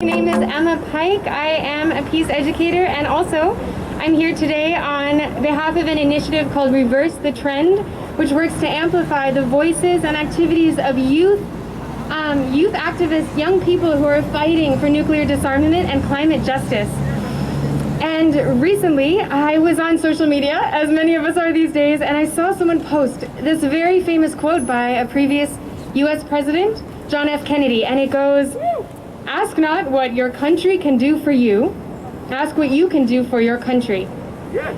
My name is Emma Pike. I am a peace educator, and also I'm here today on behalf of an initiative called Reverse the Trend, which works to amplify the voices and activities of youth activists, young people who are fighting for nuclear disarmament and climate justice. And recently, I was on social media, as many of us are these days, and I saw someone post this very famous quote by a previous US President, John F. Kennedy, and it goes, "Ask not what your country can do for you, ask what you can do for your country." Yes.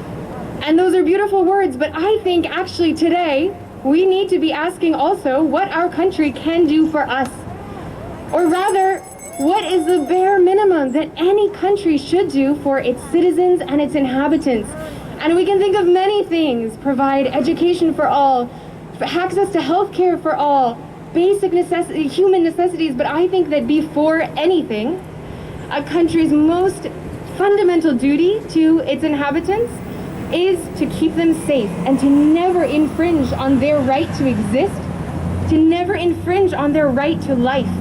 And those are beautiful words, but I think actually today we need to be asking also what our country can do for us. Or rather, what is the bare minimum that any country should do for its citizens and its inhabitants? And we can think of many things: provide education for all, access to health care for all, basic human necessities, but I think that before anything, a country's most fundamental duty to its inhabitants is to keep them safe and to never infringe on their right to exist, to never infringe on their right to life.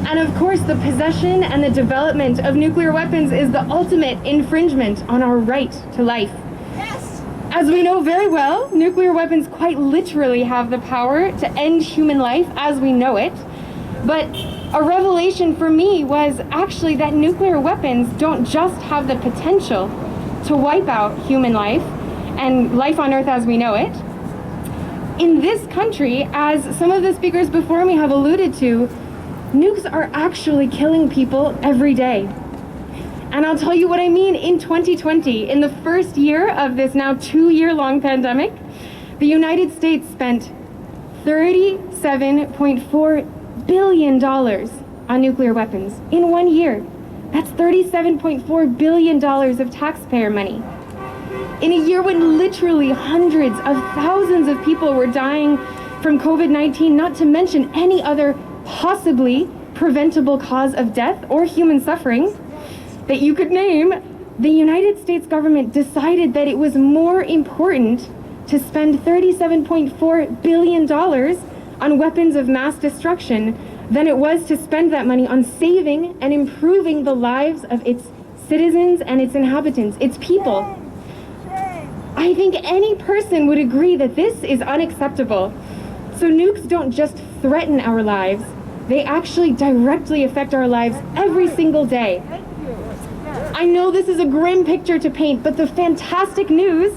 And of course, the possession and the development of nuclear weapons is the ultimate infringement on our right to life. As we know very well, nuclear weapons quite literally have the power to end human life as we know it. But a revelation for me was actually that nuclear weapons don't just have the potential to wipe out human life and life on Earth as we know it. In this country, as some of the speakers before me have alluded to, nukes are actually killing people every day. And I'll tell you what I mean. In 2020, in the first year of this now 2-year-long pandemic, the United States spent $37.4 billion on nuclear weapons in 1 year. That's $37.4 billion of taxpayer money. In a year when literally hundreds of thousands of people were dying from COVID-19, not to mention any other possibly preventable cause of death or human suffering that you could name, the United States government decided that it was more important to spend $37.4 billion on weapons of mass destruction than it was to spend that money on saving and improving the lives of its citizens and its inhabitants, its people. I think any person would agree that this is unacceptable. So nukes don't just threaten our lives, they actually directly affect our lives every single day. I know this is a grim picture to paint, but the fantastic news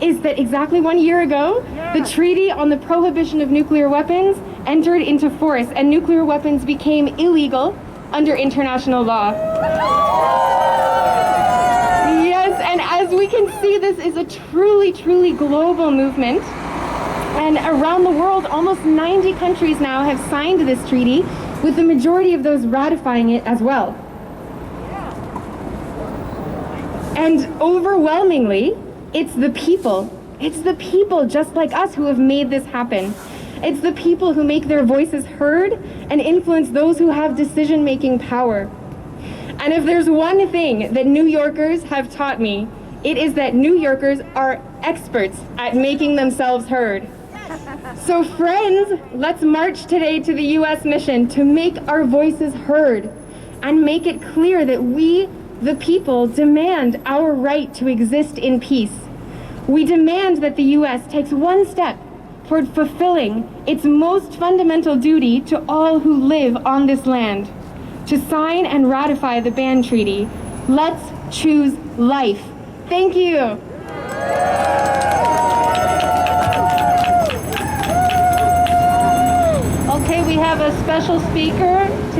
is that exactly 1 year ago, the Treaty on the Prohibition of Nuclear Weapons entered into force, and nuclear weapons became illegal under international law. Yes, and as we can see, this is a truly, truly global movement. And around the world, almost 90 countries now have signed this treaty, with the majority of those ratifying it as well. And overwhelmingly, it's the people. It's the people just like us who have made this happen. It's the people who make their voices heard and influence those who have decision-making power. And if there's one thing that New Yorkers have taught me, it is that New Yorkers are experts at making themselves heard. So friends, let's march today to the US mission to make our voices heard and make it clear that we, the people, demand our right to exist in peace. We demand that the US takes one step toward fulfilling its most fundamental duty to all who live on this land, to sign and ratify the ban treaty. Let's choose life. Thank you. Okay, we have a special speaker today.